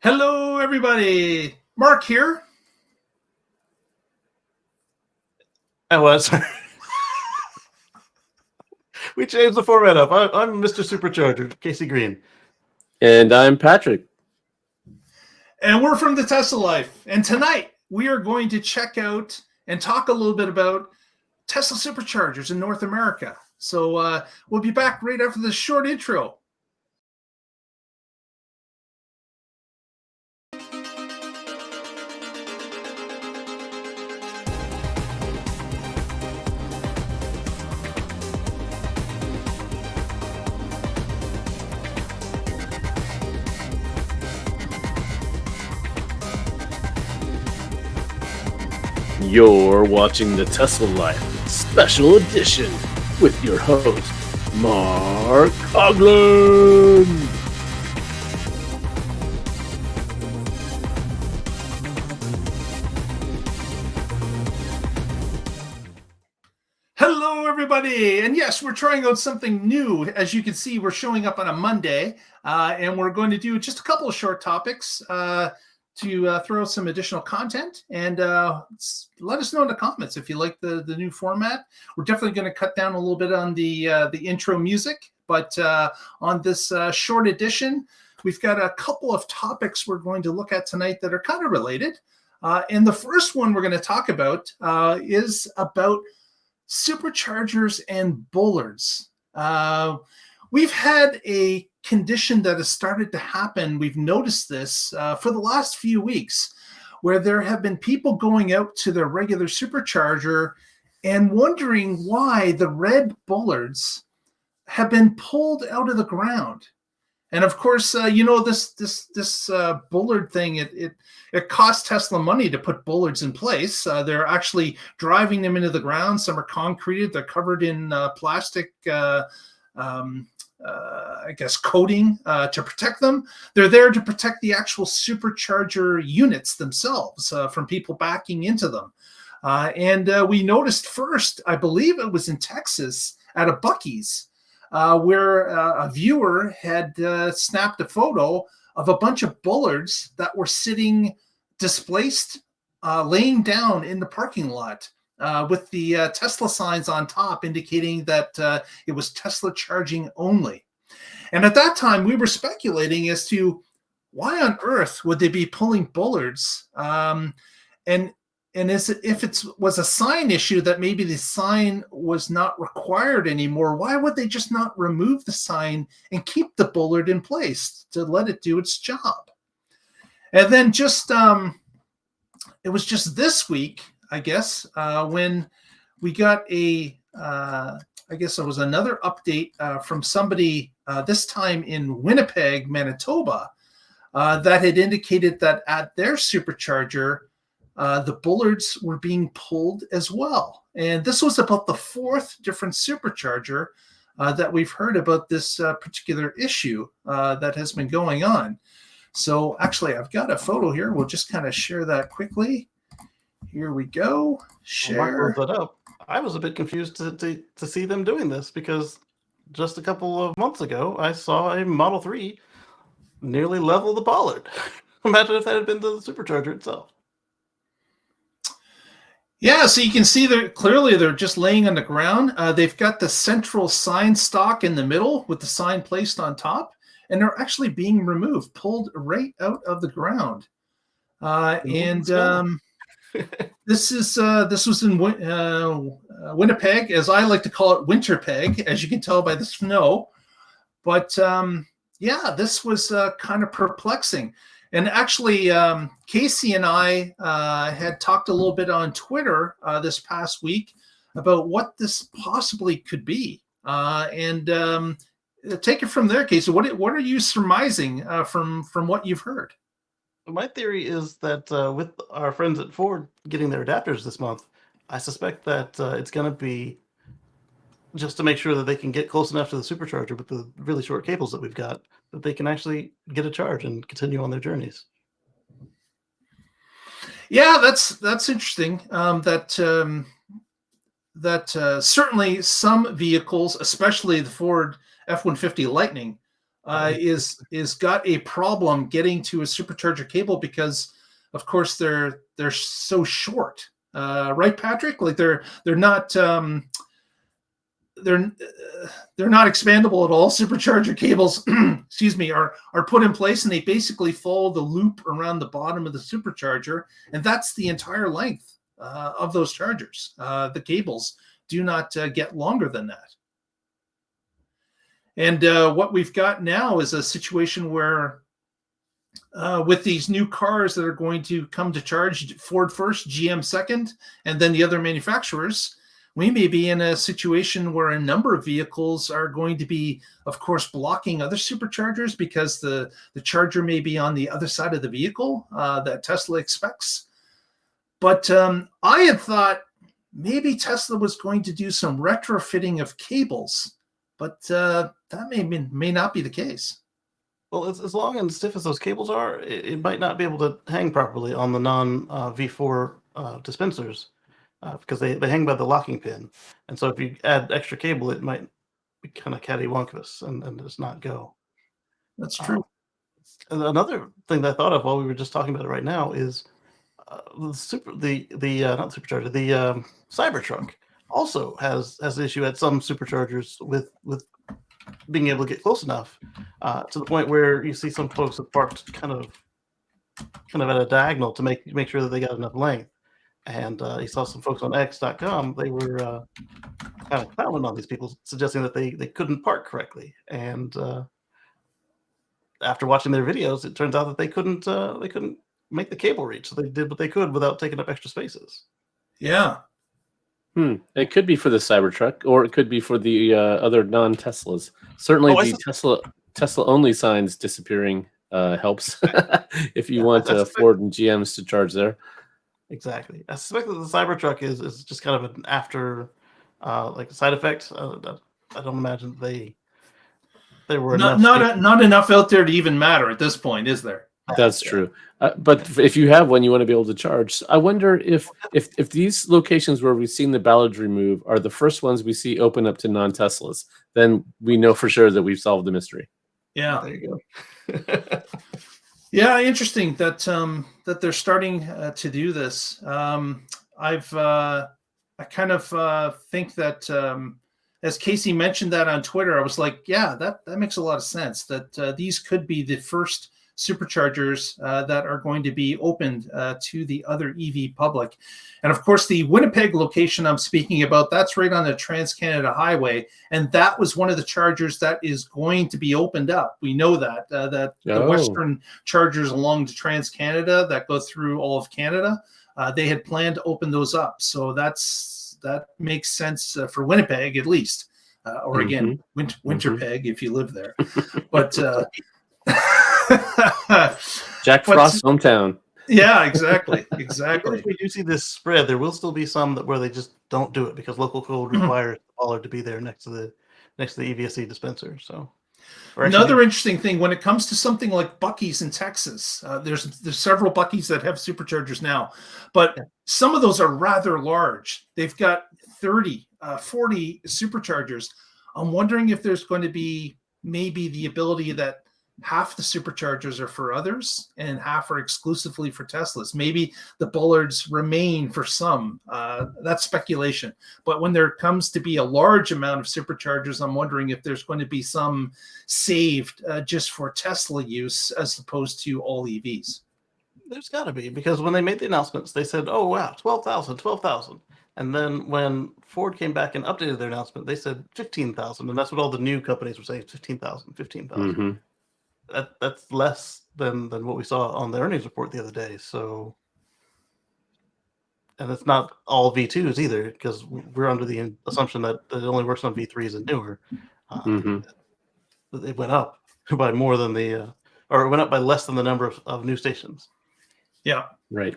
Hello, everybody. Mark here. I was. We changed the format up. I'm Mr. Supercharger, Casey Green. And I'm Patrick. And we're from the Tesla Life. And tonight we are going to check out and talk a little bit about Tesla Superchargers in North America. So we'll be back right after this short intro. You're watching the Tesla Life Special Edition with your host, Mark Coughlin. Hello, everybody. And yes, we're trying out something new. As you can see, we're showing up on a Monday, and we're going to do just a couple of short topics to throw some additional content, and let us know in the comments if you like the new format. We're definitely going to cut down a little bit on the intro music, but on this short edition, we've got a couple of topics we're going to look at tonight that are kind of related. And the first one we're going to talk about is about superchargers and bollards. We've had a condition that has started to happen. We've noticed this for the last few weeks, where there have been people going out to their regular supercharger and wondering why the red bollards have been pulled out of the ground. And of course, this bollard thing, it costs Tesla money to put bollards in place. They're actually driving them into the ground. Some are concreted. They're covered in plastic coating to protect them. They're there to protect the actual supercharger units themselves from people backing into them. And we noticed first, I believe it was in Texas at a Buc-ee's, where a viewer had snapped a photo of a bunch of bollards that were sitting displaced, laying down in the parking lot. With the Tesla signs on top indicating that it was Tesla charging only. And at that time, we were speculating as to why on earth would they be pulling bollards? And if it was a sign issue that maybe the sign was not required anymore, why would they just not remove the sign and keep the bollard in place to let it do its job? And then it was just this week, I guess, when we got it was another update from somebody, this time in Winnipeg, Manitoba, that had indicated that at their supercharger, the bollards were being pulled as well. And this was about the fourth different supercharger that we've heard about this particular issue that has been going on. So actually, I've got a photo here. We'll just kind of share that quickly. Here we go. Share. That up. I was a bit confused to see them doing this, because just a couple of months ago, I saw a Model 3 nearly level the bollard. Imagine if that had been the supercharger itself. Yeah, so you can see they're just laying on the ground. They've got the central sign stock in the middle with the sign placed on top, and they're actually being removed, pulled right out of the ground. This was in Winnipeg, as I like to call it, Winterpeg, as you can tell by the snow. But this was kind of perplexing. And actually, Casey and I had talked a little bit on Twitter this past week about what this possibly could be. And take it from there, Casey. What are you surmising from what you've heard? My theory is that with our friends at Ford getting their adapters this month, I suspect that it's going to be just to make sure that they can get close enough to the supercharger with the really short cables that we've got, that they can actually get a charge and continue on their journeys. Yeah, that's interesting. Certainly some vehicles, especially the Ford F-150 Lightning, is got a problem getting to a supercharger cable because, of course, they're so short, right, Patrick? Like they're not they're not expandable at all. Supercharger cables, excuse me, are put in place and they basically follow the loop around the bottom of the supercharger, and that's the entire length of those chargers. The cables do not get longer than that. And what we've got now is a situation where with these new cars that are going to come to charge, Ford first, GM second, and then the other manufacturers, we may be in a situation where a number of vehicles are going to be, of course, blocking other superchargers because the charger may be on the other side of the vehicle that Tesla expects. But I had thought maybe Tesla was going to do some retrofitting of cables, but that may not be the case. Well, as long and stiff as those cables are, it might not be able to hang properly on the non-V4 dispensers. Because they hang by the locking pin. And so if you add extra cable, it might be kind of cattywampus and just not go. That's true. Another thing that I thought of while we were just talking about it right now is not the Supercharger, the Cybertruck also has an issue at some superchargers with being able to get close enough to the point where you see some folks have parked kind of at a diagonal to make sure that they got enough length. And you saw some folks on X.com, they were kind of clowning on these people, suggesting that they couldn't park correctly. And after watching their videos, it turns out that they couldn't make the cable reach. So they did what they could without taking up extra spaces. Yeah. It could be for the Cybertruck, or it could be for the other non-Teslas. Certainly the Tesla-only signs disappearing helps if you want Ford and GMs to charge there. Exactly. I suspect that the Cybertruck is just kind of an after like a side effect. I don't imagine they were not enough out there to even matter at this point, is there? That's true. But if you have one, you want to be able to charge. I wonder if these locations where we've seen the bollards remove are the first ones we see open up to non-Teslas, then we know for sure that we've solved the mystery. Yeah. There you go. Yeah, interesting that they're starting to do this. I kind of think that as Casey mentioned that on Twitter, I was like, yeah, that makes a lot of sense. That these could be the first superchargers that are going to be opened to the other EV public. And of course, the Winnipeg location I'm speaking about, that's right on the Trans-Canada Highway. And that was one of the chargers that is going to be opened up. We know that, the Western chargers along the Trans-Canada that go through all of Canada, they had planned to open those up. So that makes sense for Winnipeg, at least. Or again, Winterpeg, if you live there. But Jack Frost's hometown. Yeah, exactly. If we do see this spread, there will still be some where they just don't do it because local code requires the bollard to be there next to the EVSE dispenser. So another interesting thing when it comes to something like Buc-ee's in Texas, there's several Buc-ee's that have superchargers now, but some of those are rather large. They've got 30, 40 superchargers. I'm wondering if there's going to be maybe the ability that half the superchargers are for others and half are exclusively for Teslas. Maybe the bollards remain for some. That's speculation. But when there comes to be a large amount of superchargers, I'm wondering if there's going to be some saved just for Tesla use as opposed to all EVs. There's got to be, because when they made the announcements, they said, oh, wow, 12,000. And then when Ford came back and updated their announcement, they said 15,000. And that's what all the new companies were saying, 15,000. Mm-hmm. That's less than what we saw on the earnings report the other day. So, and it's not all V2s either, because we're under the assumption that it only works on V3s and newer. It went up by more than it went up by less than the number of new stations. Yeah. Right.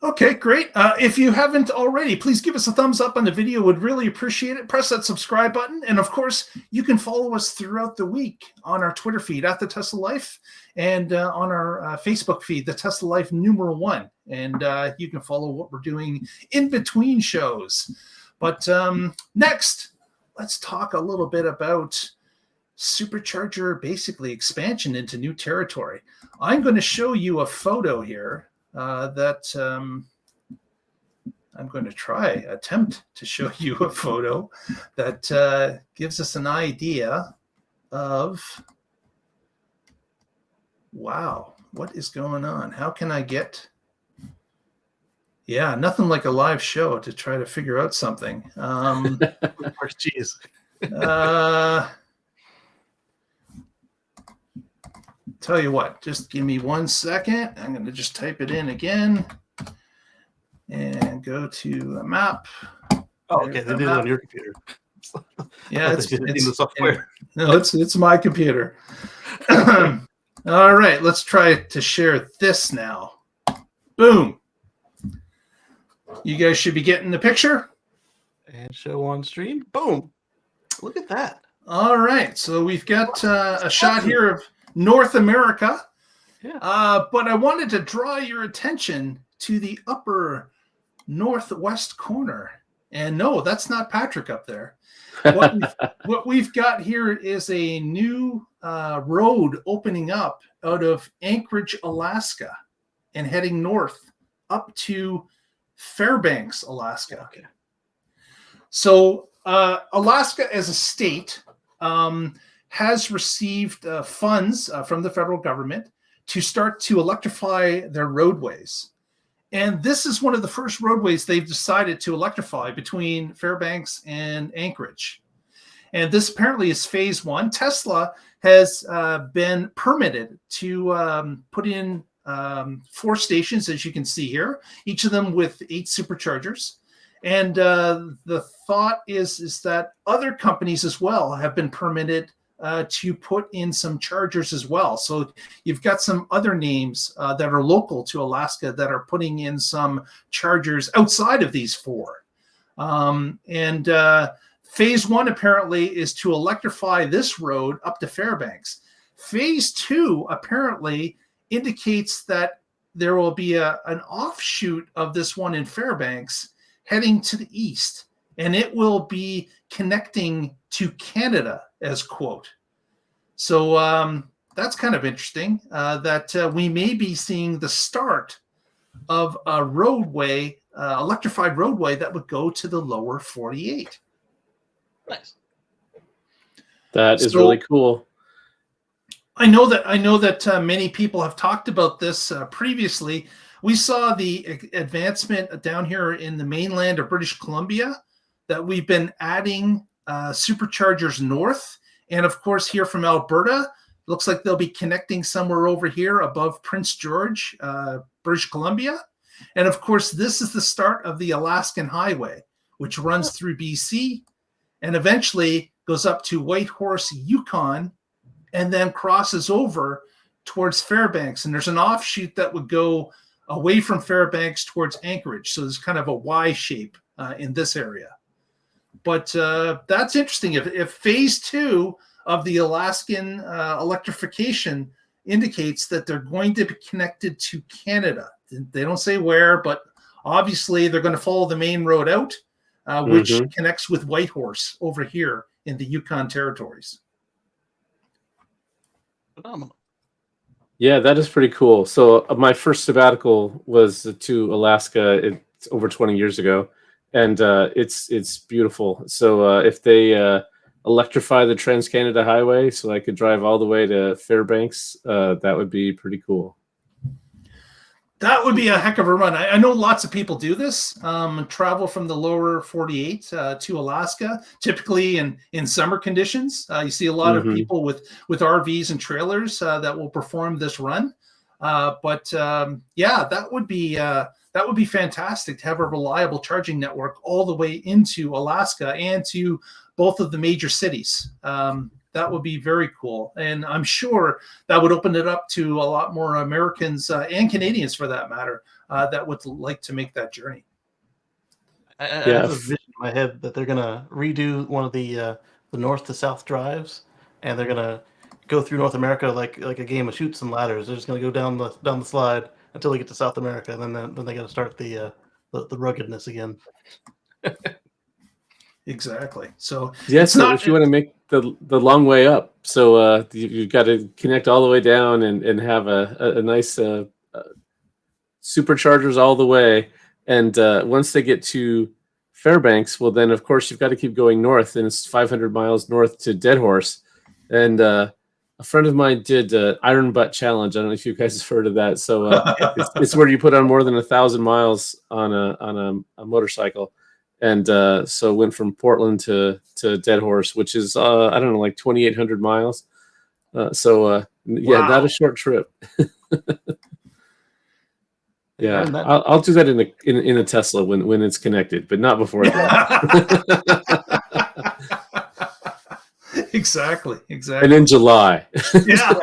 Okay, great. If you haven't already, please give us a thumbs up on the video. Would really appreciate it. Press that subscribe button. And of course, you can follow us throughout the week on our Twitter feed at The Tesla Life and on our Facebook feed, The Tesla Life #1. And you can follow what we're doing in between shows. But next, let's talk a little bit about supercharger basically expansion into new territory. I'm going to show you a photo here that I'm going to attempt to show you a photo that gives us an idea of, wow, what is going on? How can I get, yeah, nothing like a live show to try to figure out something. Jeez. Tell you what, just give me 1 second. I'm going to just type it in again and go to a map. Oh, okay. They did it on your computer. Yeah, it's in the software. No, it's my computer. All right, let's try to share this now. Boom. You guys should be getting the picture. And show on stream. Boom. Look at that. All right, so we've got a shot here of North America. Yeah. But I wanted to draw your attention to the upper northwest corner. And no, that's not Patrick up there. What we've got here is a new road opening up out of Anchorage, Alaska, and heading north up to Fairbanks, Alaska. Okay. So Alaska as a state has received funds from the federal government to start to electrify their roadways. And this is one of the first roadways they've decided to electrify between Fairbanks and Anchorage. And this apparently is phase one. Tesla has been permitted to put in 4 stations, as you can see here, each of them with 8 superchargers. And the thought is that other companies as well have been permitted to put in some chargers as well. So you've got some other names that are local to Alaska that are putting in some chargers outside of these 4. Phase 1 apparently is to electrify this road up to Fairbanks. Phase 2 apparently indicates that there will be an offshoot of this one in Fairbanks heading to the east, and it will be connecting to Canada, as quote. So that's kind of interesting that we may be seeing the start of a roadway, electrified roadway that would go to the lower 48. Nice. That is really cool. I know that many people have talked about this previously. We saw the advancement down here in the mainland of British Columbia that we've been adding superchargers north. And of course, here from Alberta, looks like they'll be connecting somewhere over here above Prince George, British Columbia. And of course, this is the start of the Alaskan Highway, which runs through BC and eventually goes up to Whitehorse, Yukon, and then crosses over towards Fairbanks. And there's an offshoot that would go away from Fairbanks towards Anchorage. So there's kind of a Y shape in this area. But that's interesting. If phase 2 of the Alaskan electrification indicates that they're going to be connected to Canada. They don't say where, but obviously they're going to follow the main road out, which connects with Whitehorse over here in the Yukon territories. Phenomenal. Yeah, that is pretty cool. So my first sabbatical was to Alaska. It's over 20 years ago, and it's beautiful. So if they electrify the Trans-Canada Highway, so I could drive all the way to Fairbanks, that would be pretty cool. That would be a heck of a run. I know lots of people do this, travel from the lower 48 to Alaska, typically in summer conditions. You see a lot of people with RVs and trailers that will perform this run. Yeah, that would be fantastic to have a reliable charging network all the way into Alaska and to both of the major cities. That would be very cool. And I'm sure that would open it up to a lot more Americans and Canadians, for that matter, that would like to make that journey. I have a vision in my head that they're going to redo one of the north to south drives, and they're going to go through North America like a game of chutes and ladders. They're just going to go down the slide until they get to South America, and then they got to start the ruggedness again. Exactly. So Yeah, it's so not. if you want to make the long way up, so you've got to connect all the way down and have a nice superchargers all the way. And once they get to Fairbanks, well, then of course you've got to keep going north, and it's 500 miles north to Dead Horse. And a friend of mine did Iron Butt Challenge. I don't know if you guys have heard of that. So it's where you put on more than 1,000 miles on a motorcycle. And so went from Portland to Dead Horse, which is I don't know, like 2,800 miles. Yeah, Wow. not a short trip. Yeah, And that- I'll do that in a Tesla when it's connected, but not before that. Exactly. And in July. Yeah.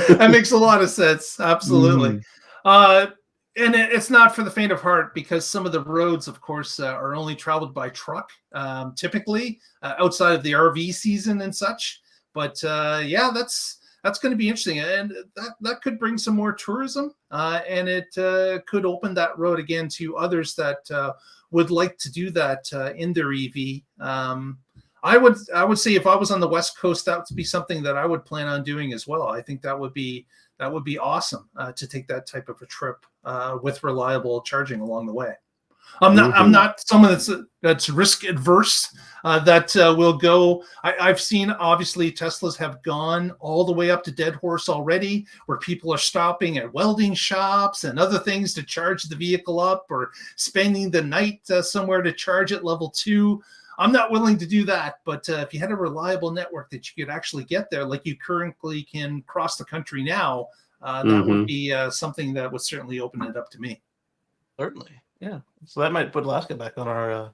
That makes a lot of sense. Absolutely. And it's not for the faint of heart, because some of the roads, of course, are only traveled by truck, typically outside of the RV season and such. But yeah, that's going to be interesting, and that could bring some more tourism, and it could open that road again to others that would like to do that in their EV. I would say if I was on the West Coast, that would be something that I would plan on doing as well. I think that would be awesome to take that type of a trip with reliable charging along the way. I'm not someone that's risk adverse that will go. I've seen, obviously, Teslas have gone all the way up to Dead Horse already, where people are stopping at welding shops and other things to charge the vehicle up, or spending the night somewhere to charge at level 2. I'm not willing to do that, but if you had a reliable network that you could actually get there, like you currently can cross the country now, that would be something that would certainly open it up to me. Certainly, yeah. So that might put Alaska back on our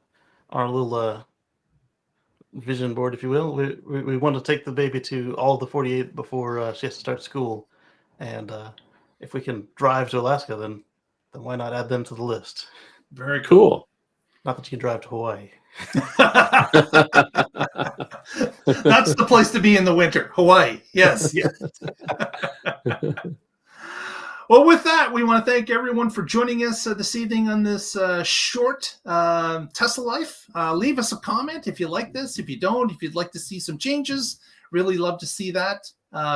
little vision board, if you will. We want to take the baby to all the 48 before she has to start school, and if we can drive to Alaska, then why not add them to the list? Very cool. Not that you can drive to Hawaii. That's the place to be in the winter, Hawaii. Yes. Well, with that, we want to thank everyone for joining us this evening on this short Tesla Life. Leave us a comment if you like this. If you don't, if you'd like to see some changes, really love to see that.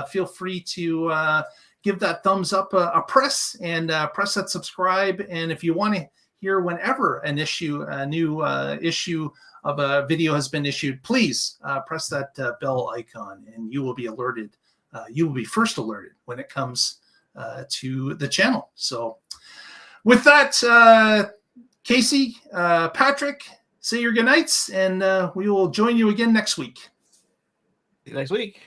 Feel free to give that thumbs up a press, and press that subscribe. And if you want to hear whenever a new issue of a video has been issued, please press that bell icon, and you will be alerted. You will be first alerted when it comes to the channel. So with that, Casey, Patrick, say your goodnights, and we will join you again next week. See you next week.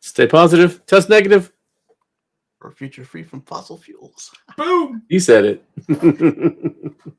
Stay positive, test negative. For a future free from fossil fuels. Boom! You said it.